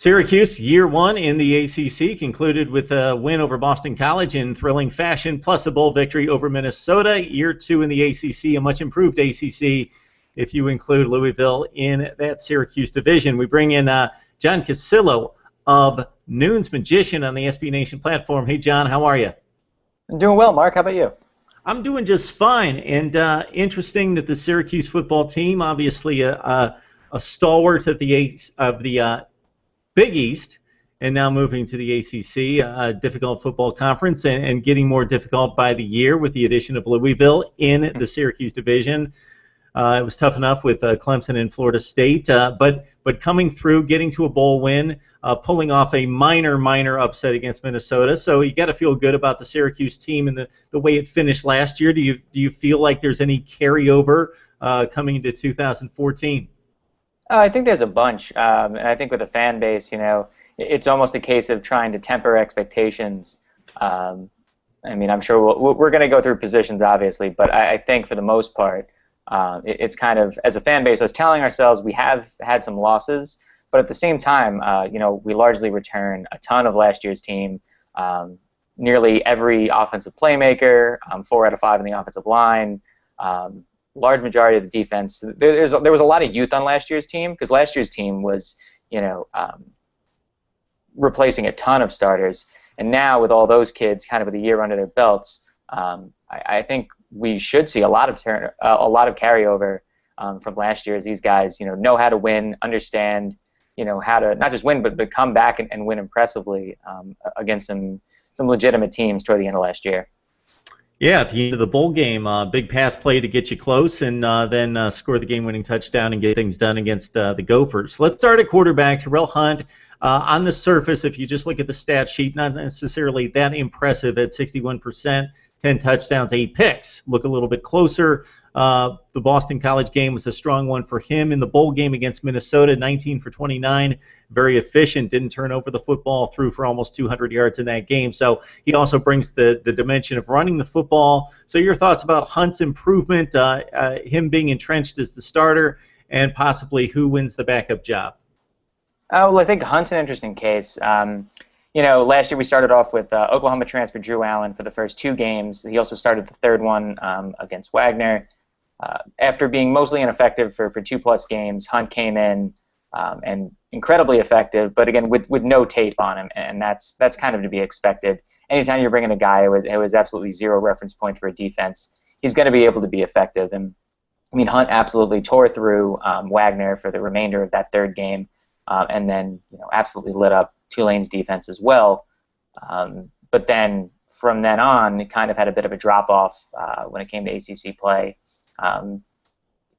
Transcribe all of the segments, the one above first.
Syracuse, year one in the ACC, concluded with a win over Boston College in thrilling fashion, plus a bowl victory over Minnesota. Year two in the ACC, a much improved ACC, if you include Louisville in that Syracuse division. We bring in John Cassillo of Noon's Magician on the SB Nation platform. Hey, John, how are you? I'm doing well, Mark. How about you? I'm doing just fine. And interesting that the Syracuse football team, obviously a stalwart of the Big East, and now moving to the ACC, a difficult football conference, and getting more difficult by the year with the addition of Louisville in the Syracuse division. It was tough enough with Clemson and Florida State, but coming through, getting to a bowl win, pulling off a minor upset against Minnesota. So you got to feel good about the Syracuse team and the way it finished last year. Do you feel like there's any carryover coming into 2014? I think there's a bunch, and I think with the fan base, it's almost a case of trying to temper expectations. I mean, I'm sure we're going to go through positions, obviously, but I think for the most part, it's kind of, as a fan base, us telling ourselves we have had some losses, but at the same time, we largely return a ton of last year's team, nearly every offensive playmaker, 4 out of 5 in the offensive line, large majority of the defense. There was a lot of youth on last year's team, because last year's team was, replacing a ton of starters, and now with all those kids kind of with a year under their belts, I think we should see a lot of carryover from last year, as these guys, know how to win, understand, how to not just win, but come back and win impressively against some legitimate teams toward the end of last year. Yeah, at the end of the bowl game, big pass play to get you close, and then score the game-winning touchdown and get things done against the Gophers. Let's start at quarterback. Terrell Hunt, on the surface, if you just look at the stat sheet, not necessarily that impressive at 61%, 10 touchdowns, 8 picks. Look a little bit closer. The Boston College game was a strong one for him. In the bowl game against Minnesota, 19 for 29, very efficient, didn't turn over the football, threw for almost 200 yards in that game. So he also brings the dimension of running the football. So your thoughts about Hunt's improvement, him being entrenched as the starter, and possibly who wins the backup job? Well, I think Hunt's an interesting case. Last year we started off with Oklahoma transfer Drew Allen for the first 2 games. He also started the third one against Wagner. After being mostly ineffective for 2+ games, Hunt came in and incredibly effective, but again with no tape on him, and that's kind of to be expected. Anytime you're bringing a guy who has absolutely 0 reference point for a defense, he's going to be able to be effective. And I mean, Hunt absolutely tore through Wagner for the remainder of that third game, and then absolutely lit up Tulane's defense as well. But then from then on, it kind of had a bit of a drop-off when it came to ACC play.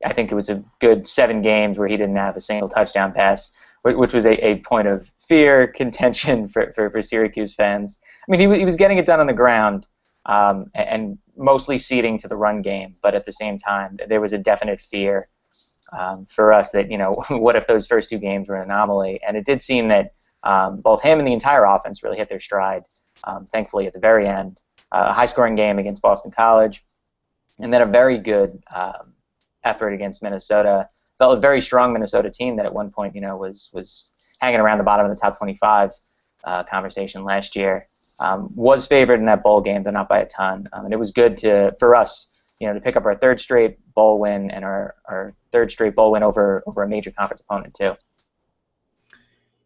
I think it was a good 7 games where he didn't have a single touchdown pass, which was a point of fear, contention for Syracuse fans. I mean, he was getting it done on the ground and mostly ceding to the run game, but at the same time, there was a definite fear for us that, what if those first 2 games were an anomaly? And it did seem that both him and the entire offense really hit their stride, thankfully, at the very end. A high-scoring game against Boston College, and then a very good effort against Minnesota. Felt a very strong Minnesota team that at one point, was hanging around the bottom of the top 25 conversation last year. Was favored in that bowl game, but not by a ton. And it was good for us, to pick up our 3rd straight bowl win and our 3rd straight bowl win over a major conference opponent too.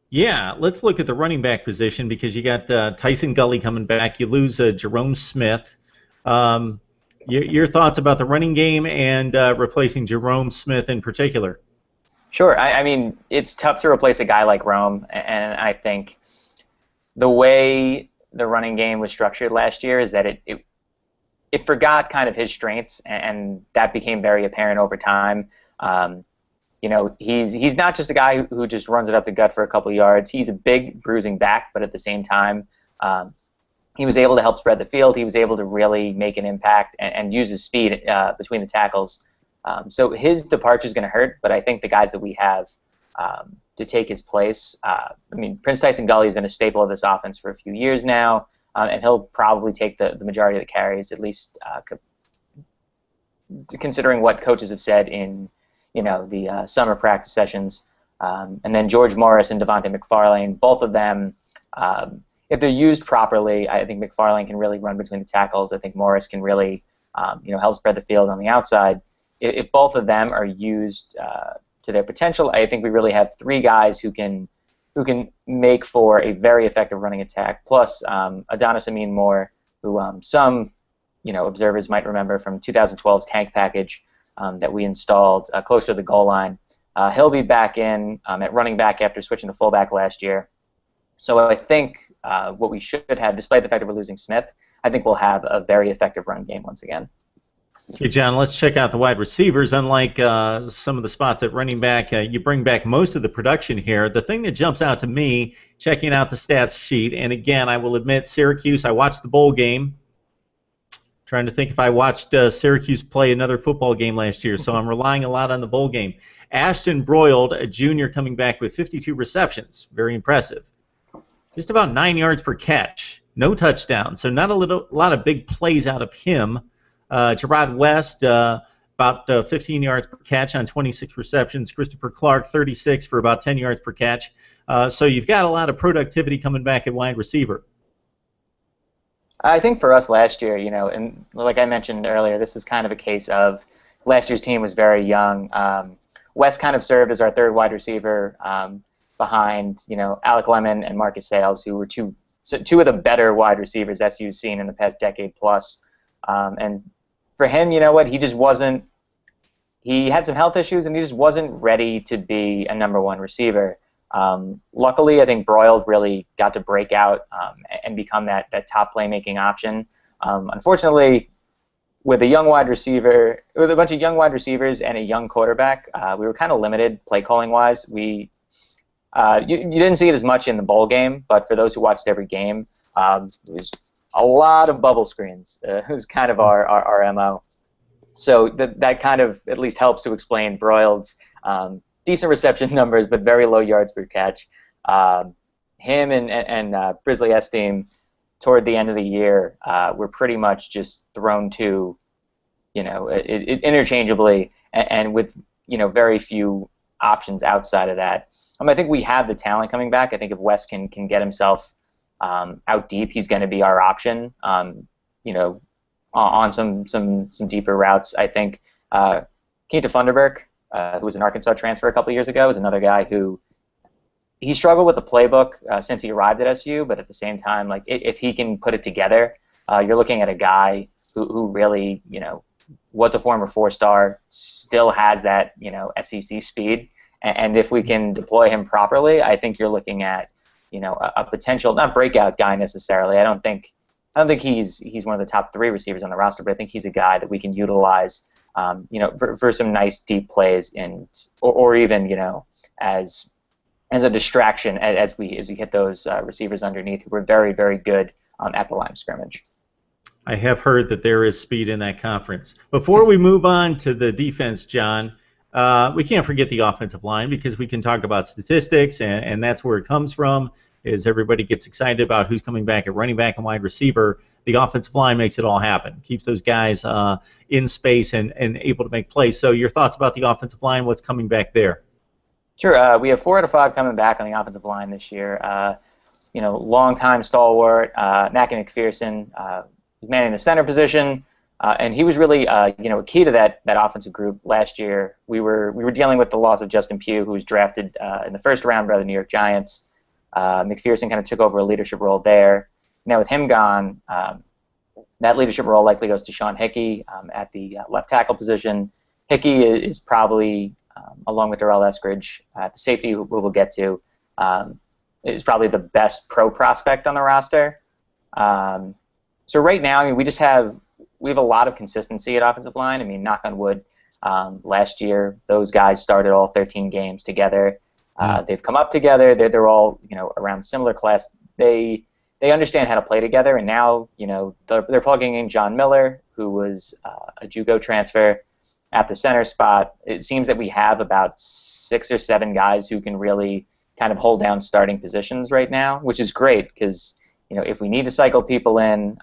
Yeah, let's look at the running back position, because you got Tyson Gulley coming back. You lose Jerome Smith. Your thoughts about the running game and replacing Jerome Smith in particular? Sure. I mean, it's tough to replace a guy like Rome, and I think the way the running game was structured last year is that it forgot kind of his strengths, and that became very apparent over time. He's not just a guy who just runs it up the gut for a couple yards. He's a big bruising back, but at the same time, he was able to help spread the field. He was able to really make an impact and use his speed between the tackles. So his departure is going to hurt, but I think the guys that we have to take his place, Prince Tyson Gulley has been a staple of this offense for a few years now, and he'll probably take the majority of the carries, at least considering what coaches have said in the summer practice sessions. And then George Morris and Devontae McFarlane, both of them, if they're used properly, I think McFarlane can really run between the tackles. I think Morris can really help spread the field on the outside. If both of them are used to their potential, I think we really have three guys who can make for a very effective running attack. Plus Adonis Amin Moore, who some observers might remember from 2012's tank package that we installed closer to the goal line. He'll be back in at running back after switching to fullback last year. So I think what we should have, despite the fact that we're losing Smith, I think we'll have a very effective run game once again. Okay, John, let's check out the wide receivers. Unlike some of the spots at running back, you bring back most of the production here. The thing that jumps out to me, checking out the stats sheet, and again, I will admit, Syracuse, I watched the bowl game. Trying to think if I watched Syracuse play another football game last year, so I'm relying a lot on the bowl game. Ashton Broyld, a junior, coming back with 52 receptions. Very impressive. Just about 9 yards per catch. No touchdown, so not a lot of big plays out of him. Jarrod West, about 15 yards per catch on 26 receptions. Christopher Clark, 36 for about 10 yards per catch. So you've got a lot of productivity coming back at wide receiver. I think for us last year, and like I mentioned earlier, this is kind of a case of last year's team was very young. West kind of served as our third wide receiver behind, Alec Lemon and Marcus Sales, who were two of the better wide receivers SU's seen in the past decade plus. And for him, you know what, he just wasn't. He had some health issues, and he just wasn't ready to be a #1 receiver. Luckily, I think Broyld really got to break out and become that top playmaking option. Unfortunately, with a bunch of young wide receivers and a young quarterback, we were kind of limited play calling wise. You didn't see it as much in the bowl game, but for those who watched every game, it was a lot of bubble screens. It was kind of our MO. So that kind of at least helps to explain Broyld's decent reception numbers, but very low yards per catch. Him and Brisley Esteem, toward the end of the year, were pretty much just thrown to, interchangeably, and with very few options outside of that. I think we have the talent coming back. I think if West can get himself out deep, he's going to be our option. On some deeper routes. I think Keita Funderburk, who was an Arkansas transfer a couple of years ago, is another guy who he struggled with the playbook since he arrived at SU, but at the same time, like if he can put it together, you're looking at a guy who really, was a former 4-star, still has that, SEC speed, and if we can deploy him properly, I think you're looking at, a potential, not breakout guy necessarily. I don't think he's one of the top 3 receivers on the roster, but I think he's a guy that we can utilize, for some nice deep plays, or even, as a distraction as we hit those receivers underneath who were very, very good at the line of scrimmage. I have heard that there is speed in that conference. Before we move on to the defense, John, we can't forget the offensive line because we can talk about statistics, and that's where it comes from, is everybody gets excited about who's coming back at running back and wide receiver. The offensive line makes it all happen, keeps those guys in space and able to make plays. So your thoughts about the offensive line, what's coming back there? Sure. We have 4 out of 5 coming back on the offensive line this year. Long-time stalwart, Mackie McPherson, manning the center position, and he was really, a key to that offensive group last year. We were dealing with the loss of Justin Pugh, who was drafted in the first round by the New York Giants. McPherson kind of took over a leadership role there. Now with him gone, that leadership role likely goes to Sean Hickey at the left tackle position. Hickey is probably, along with Darrell Eskridge, the safety who we'll get to, is probably the best pro prospect on the roster. So right now, we have a lot of consistency at offensive line. Knock on wood, last year those guys started all 13 games together. They've come up together. They're all around similar class. They understand how to play together, and now they're plugging in John Miller, who was a JUCO transfer, at the center spot. It seems that we have about 6 or 7 guys who can really kind of hold down starting positions right now, which is great because if we need to cycle people in,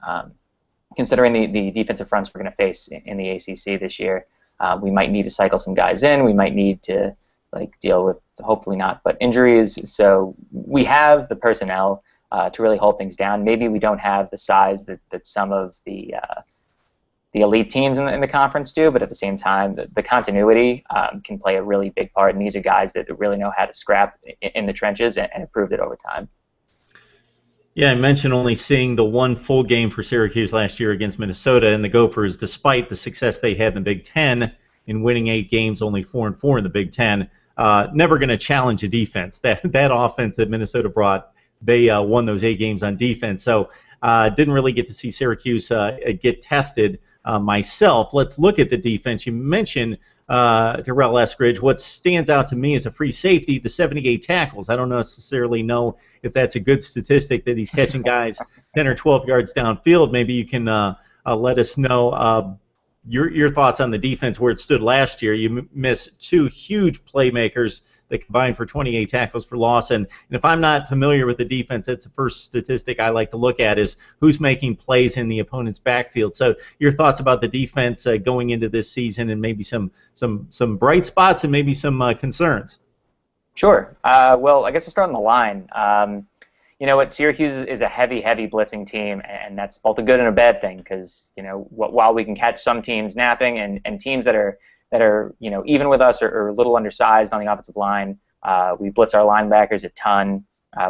considering the defensive fronts we're going to face in the ACC this year, we might need to cycle some guys in. We might need to like deal with, hopefully not, but injuries. So we have the personnel to really hold things down. Maybe we don't have the size that some of the elite teams in the conference do, but at the same time, the continuity can play a really big part, and these are guys that really know how to scrap in the trenches and have proved it over time. Yeah, I mentioned only seeing the one full game for Syracuse last year against Minnesota, and the Gophers, despite the success they had in the Big Ten in winning 8 games, only 4-4 in the Big Ten, never going to challenge a defense. That offense that Minnesota brought, they won those 8 games on defense. So didn't really get to see Syracuse get tested myself. Let's look at the defense. You mentioned Terrell Eskridge. What stands out to me is a free safety, the 78 tackles. I don't necessarily know if that's a good statistic that he's catching guys 10 or 12 yards downfield. Maybe you can let us know your thoughts on the defense where it stood last year. You missed 2 huge playmakers that combined for 28 tackles for loss. And if I'm not familiar with the defense, that's the first statistic I like to look at is who's making plays in the opponent's backfield. So your thoughts about the defense going into this season, and maybe some bright spots and maybe some concerns. Sure. Well, I guess I'll start on the line. You know what? Syracuse is a heavy blitzing team, and that's both a good and a bad thing because, you know, while we can catch some teams napping and teams that are you know, even with us are a little undersized on the offensive line, we blitz our linebackers a ton.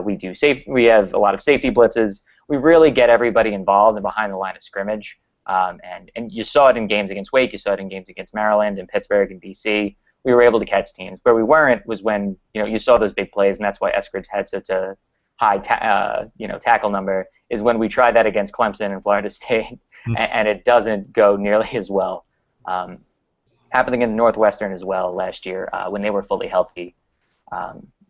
We have a lot of safety blitzes. We really get everybody involved and behind the line of scrimmage. And you saw it in games against Wake. You saw it in games against Maryland and Pittsburgh and DC. We were able to catch teams. Where we weren't was when, you know, you saw those big plays, and that's why Eskridge had such a high tackle number, is when we tried that against Clemson and Florida State, and it doesn't go nearly as well. Happening in Northwestern as well last year when they were fully healthy.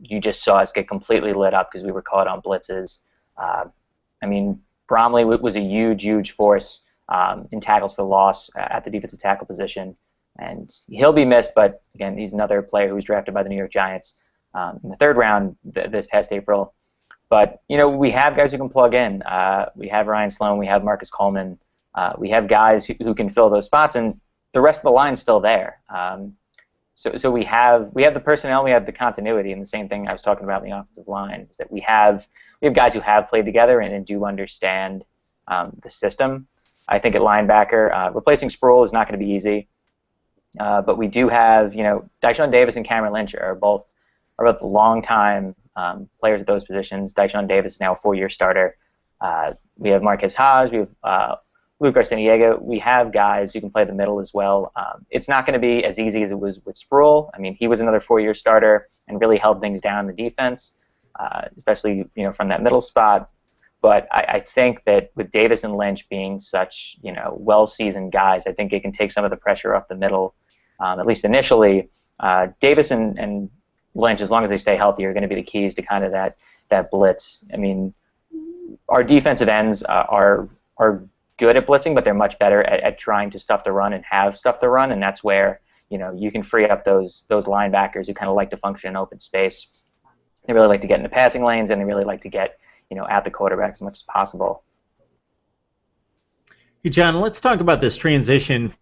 You just saw us get completely lit up because we were caught on blitzes. I mean, Bromley was a huge force in tackles for loss at the defensive tackle position, and he'll be missed, but again, he's another player who was drafted by the New York Giants in the 3rd round this past April. But, you know, we have guys who can plug in. We have Ryan Sloan, we have Marcus Coleman, we have guys who can fill those spots, and the rest of the line's still there. So we have the personnel, we have the continuity, and the same thing I was talking about in the offensive line is that we have guys who have played together and do understand the system. I think at linebacker, replacing Sproul is not going to be easy, but we do have, you know, Dyshon Davis and Cameron Lynch are both long-time players at those positions. Dyshon Davis is now a 4-year starter. We have Marquez Haas, we have Luke Arciniega. We have guys who can play the middle as well. It's not going to be as easy as it was with Sproul. I mean, he was another 4-year starter and really held things down in the defense, especially, you know, from that middle spot. But I think that with Davis and Lynch being such, you know, well-seasoned guys, I think it can take some of the pressure off the middle, at least initially. Davis and Lynch, as long as they stay healthy, are going to be the keys to kind of that blitz. I mean, our defensive ends are good at blitzing, but they're much better at trying to stuff the run and have stuff to run, and that's where, you know, you can free up those linebackers who kind of like to function in open space. They really like to get in the passing lanes, and they really like to get, you know, at the quarterback as much as possible. Hey, John, let's talk about this transition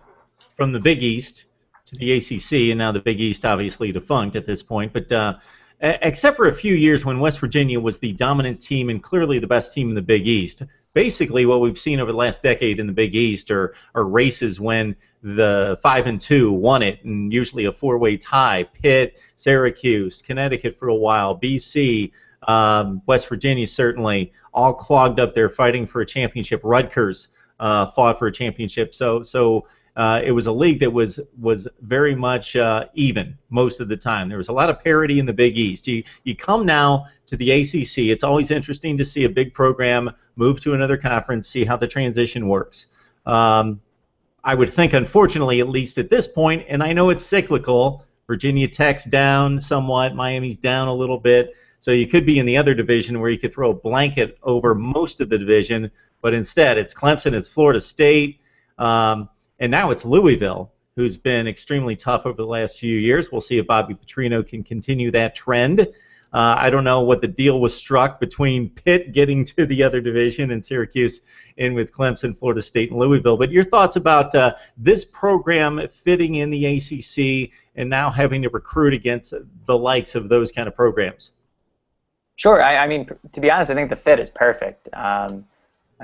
from the Big East to the ACC, and now the Big East obviously defunct at this point, but except for a few years when West Virginia was the dominant team and clearly the best team in the Big East, basically what we've seen over the last decade in the Big East are races when the 5 and 2 won it, and usually a 4-way tie. Pitt, Syracuse, Connecticut for a while, BC, West Virginia certainly, all clogged up there fighting for a championship. Rutgers fought for a championship. So it was a league that was very much even most of the time. There was a lot of parity in the Big East. You come now to the ACC. It's always interesting to see a big program move to another conference, see how the transition works. I would think, unfortunately, at least at this point, and I know it's cyclical, Virginia Tech's down somewhat, Miami's down a little bit, so you could be in the other division where you could throw a blanket over most of the division, but instead it's Clemson, it's Florida State, and now it's Louisville, who's been extremely tough over the last few years. We'll see if Bobby Petrino can continue that trend. I don't know what the deal was struck between Pitt getting to the other division and Syracuse in with Clemson, Florida State, and Louisville. But your thoughts about this program fitting in the ACC and now having to recruit against the likes of those kind of programs? Sure. I mean, to be honest, I think the fit is perfect. I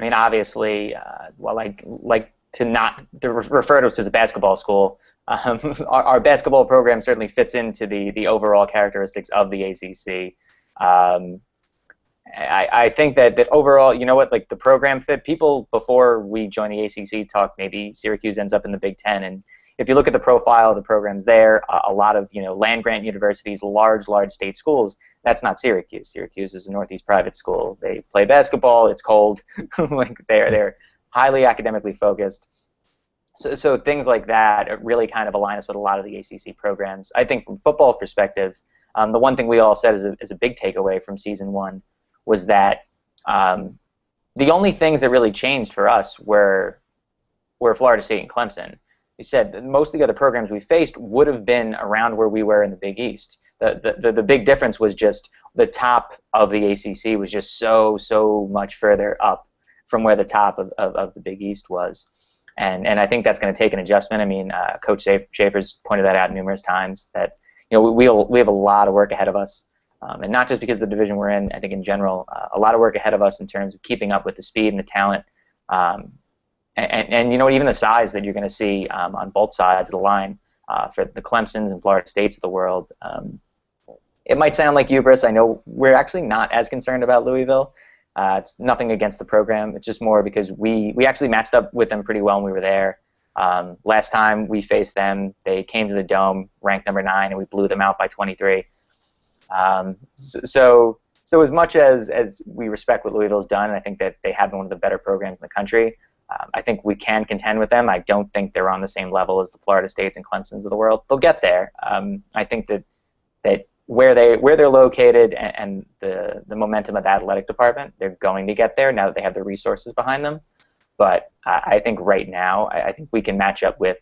mean, obviously, well, like to not to refer to us as a basketball school, our basketball program certainly fits into the overall characteristics of the ACC. I think that overall, you know what, like the program fit, people before we join the ACC talk maybe Syracuse ends up in the Big Ten, and if you look at the profile of the programs there, a lot of land-grant universities, large state schools. That's not Syracuse. Syracuse is a Northeast private school. They play basketball. It's cold. Like they're highly academically focused. So things like that really kind of align us with a lot of the ACC programs. I think from football perspective, the one thing we all said is a big takeaway from season one was that the only things that really changed for us were Florida State and Clemson. We said that most of the other programs we faced would have been around where we were in the Big East. The big difference was just the top of the ACC was just so much further up from where the top of the Big East was. And I think that's going to take an adjustment. I mean, Coach Schaefer's pointed that out numerous times, that we have a lot of work ahead of us. And not just because of the division we're in, I think in general, a lot of work ahead of us in terms of keeping up with the speed and the talent. And even the size that you're going to see on both sides of the line for the Clemsons and Florida States of the world. It might sound like hubris. I know we're actually not as concerned about Louisville. It's nothing against the program. It's just more because we actually matched up with them pretty well when we were there. Last time we faced them, they came to the Dome ranked number 9, and we blew them out by 23. So as much as we respect what Louisville's done, and I think that they have been one of the better programs in the country, I think we can contend with them. I don't think they're on the same level as the Florida States and Clemsons of the world. They'll get there. I think that where they're located and the momentum of the athletic department, they're going to get there now that they have the resources behind them. But I think right now, I think we can match up with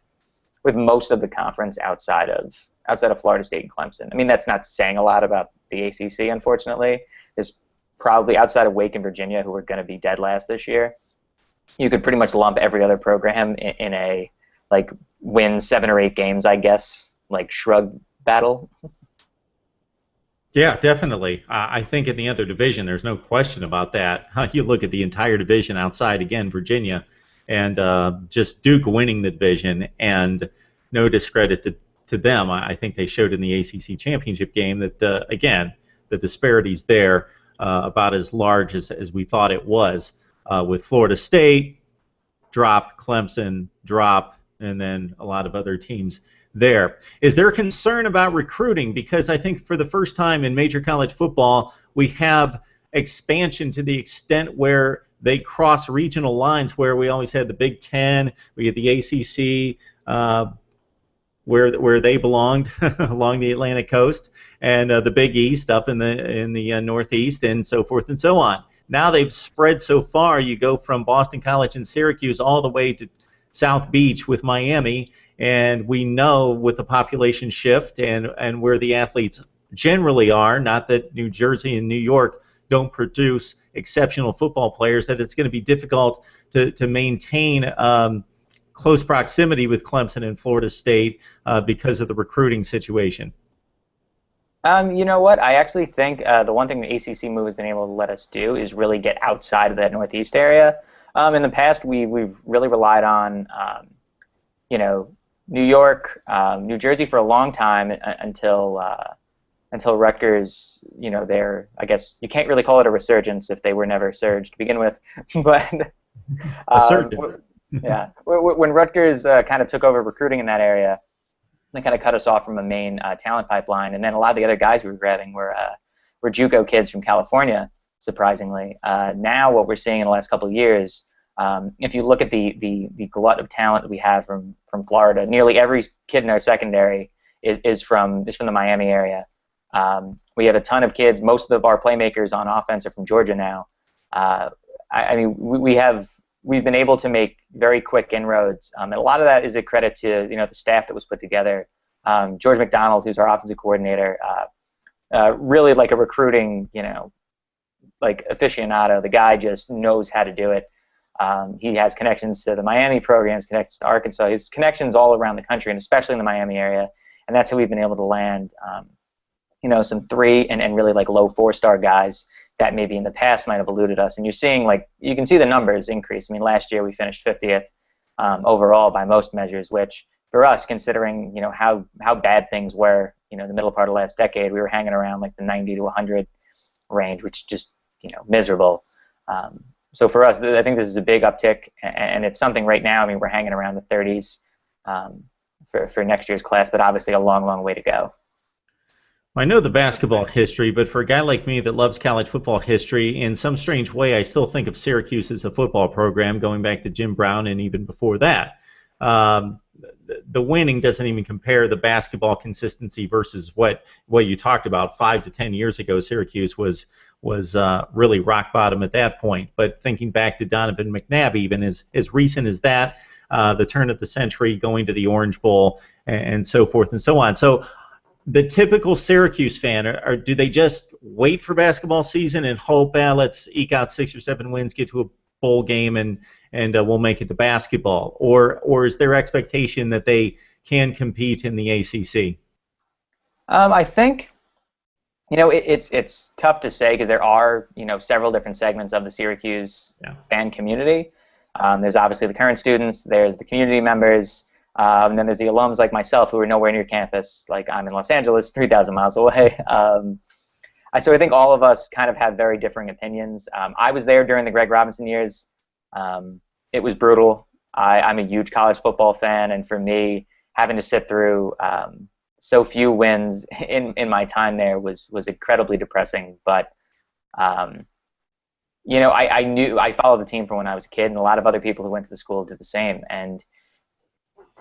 most of the conference outside of Florida State and Clemson. I mean, that's not saying a lot about the ACC, unfortunately. There's probably outside of Wake and Virginia, who are going to be dead last this year. You could pretty much lump every other program in a win 7 or 8 games, I guess, shrug battle. Yeah, definitely. I think in the other division, there's no question about that. You look at the entire division outside, again, Virginia, and just Duke winning the division, and no discredit to them. I think they showed in the ACC championship game that, again, the disparities there about as large as we thought it was. With Florida State, drop, Clemson, drop, and then a lot of other teams there. Is there concern about recruiting? Because I think for the first time in major college football, we have expansion to the extent where they cross regional lines, where we always had the Big Ten, we had the ACC, where they belonged along the Atlantic coast, and the Big East up in the Northeast, and so forth and so on. Now they've spread so far. You go from Boston College and Syracuse all the way to South Beach with Miami, and we know with the population shift and where the athletes generally are, not that New Jersey and New York don't produce exceptional football players, that it's going to be difficult to maintain close proximity with Clemson and Florida State because of the recruiting situation. You know what? I actually think the one thing the ACC move has been able to let us do is really get outside of that Northeast area. In the past, we've really relied on, New York, New Jersey for a long time until Rutgers, I guess you can't really call it a resurgence if they were never surged to begin with, but yeah, when Rutgers kind of took over recruiting in that area, they kind of cut us off from a main talent pipeline, and then a lot of the other guys we were grabbing were JUCO kids from California, surprisingly. Now what we're seeing in the last couple of years, if you look at the glut of talent that we have from Florida, nearly every kid in our secondary is from the Miami area. We have a ton of kids. Most of our playmakers on offense are from Georgia now. I mean, we've been able to make very quick inroads, and a lot of that is a credit to the staff that was put together. George McDonald, who's our offensive coordinator, really like a recruiting, like aficionado. The guy just knows how to do it. He has connections to the Miami programs, connections to Arkansas. He has connections all around the country, and especially in the Miami area. And that's how we've been able to land, some 3 and really like low 4-star guys that maybe in the past might have eluded us. And you're seeing, like, you can see the numbers increase. I mean, last year we finished 50th overall by most measures, which for us, considering how bad things were, the middle part of last decade, we were hanging around like the 90 to 100 range, which is just miserable. So for us, I think this is a big uptick, and it's something right now. I mean, we're hanging around the 30s for next year's class, but obviously a long, long way to go. I know the basketball history, but for a guy like me that loves college football history, in some strange way, I still think of Syracuse as a football program going back to Jim Brown and even before that. The winning doesn't even compare the basketball consistency versus what you talked about 5 to 10 years ago. Syracuse was really rock bottom at that point. But thinking back to Donovan McNabb, even as recent as that, the turn of the century, going to the Orange Bowl, and so forth and so on. So the typical Syracuse fan, do they just wait for basketball season and hope, let's eke out 6 or 7 wins, get to a bowl game, and we'll make it to basketball? Or is there expectation that they can compete in the ACC? I think, it's tough to say because there are, several different segments of the Syracuse fan community. There's obviously the current students, there's the community members, and then there's the alums like myself who are nowhere near campus. Like, I'm in Los Angeles, 3,000 miles away. So I think all of us kind of have very differing opinions. I was there during the Greg Robinson years. It was brutal. I'm a huge college football fan, and for me, having to sit through so few wins in my time there was incredibly depressing. But I followed the team from when I was a kid, and a lot of other people who went to the school did the same. And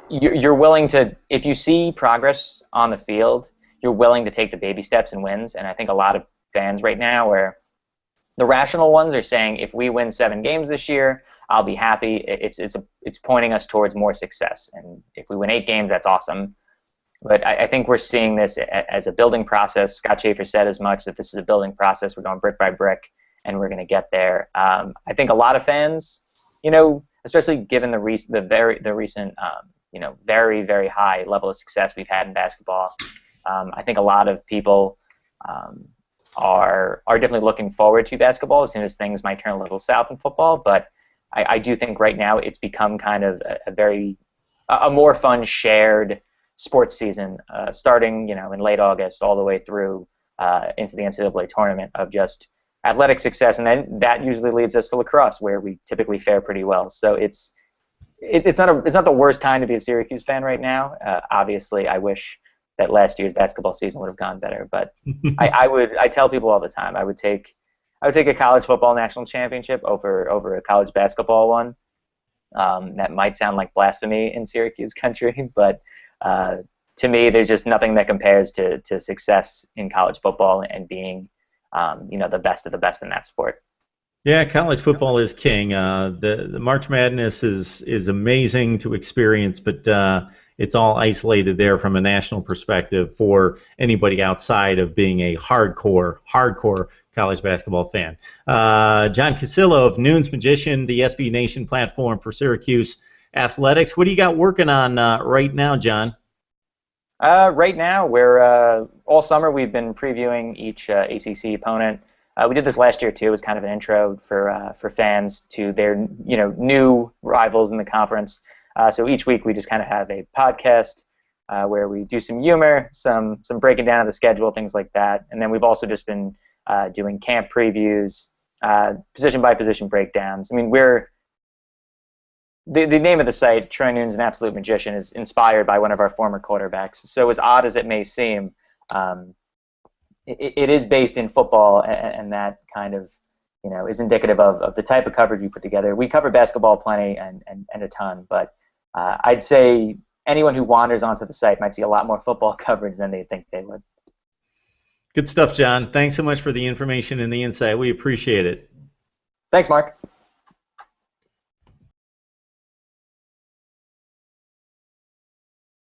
you're willing to, if you see progress on the field, you're willing to take the baby steps and wins. And I think a lot of fans right now, where the rational ones are saying, if we win 7 games this year, I'll be happy. It's pointing us towards more success. And if we win 8 games, that's awesome. But I think we're seeing this as a building process. Scott Schaefer said as much, that this is a building process. We're going brick by brick, and we're going to get there. I think a lot of fans, especially given the recent very, very high level of success we've had in basketball, I think a lot of people are definitely looking forward to basketball as soon as things might turn a little south in football. But I do think right now it's become kind of a more fun shared sports season, starting in late August all the way through into the NCAA tournament, of just athletic success, and then that usually leads us to lacrosse, where we typically fare pretty well. So it's not the worst time to be a Syracuse fan right now. Obviously, I wish that last year's basketball season would have gone better, but I tell people all the time, I would take a college football national championship over a college basketball one. That might sound like blasphemy in Syracuse country, but to me, there's just nothing that compares to success in college football and being the best of the best in that sport. Yeah, college football is king. The March Madness is amazing to experience, but it's all isolated there from a national perspective for anybody outside of being a hardcore college basketball fan. John Cassillo of Noon's Magician, the SB Nation platform for Syracuse athletics. What do you got working on right now, John? Right now, we're all summer we've been previewing each ACC opponent. We did this last year too. It was kind of an intro for fans to their new rivals in the conference. So each week we just kind of have a podcast where we do some humor, some breaking down of the schedule, things like that. And then we've also just been doing camp previews, position by position breakdowns. I mean, the name of the site, Troy Noon's an Absolute Magician, is inspired by one of our former quarterbacks. So as odd as it may seem, it is based in football, and that kind of is indicative of the type of coverage we put together. We cover basketball plenty and a ton, but I'd say anyone who wanders onto the site might see a lot more football coverage than they think they would. Good stuff, John. Thanks so much for the information and the insight. We appreciate it. Thanks, Mark.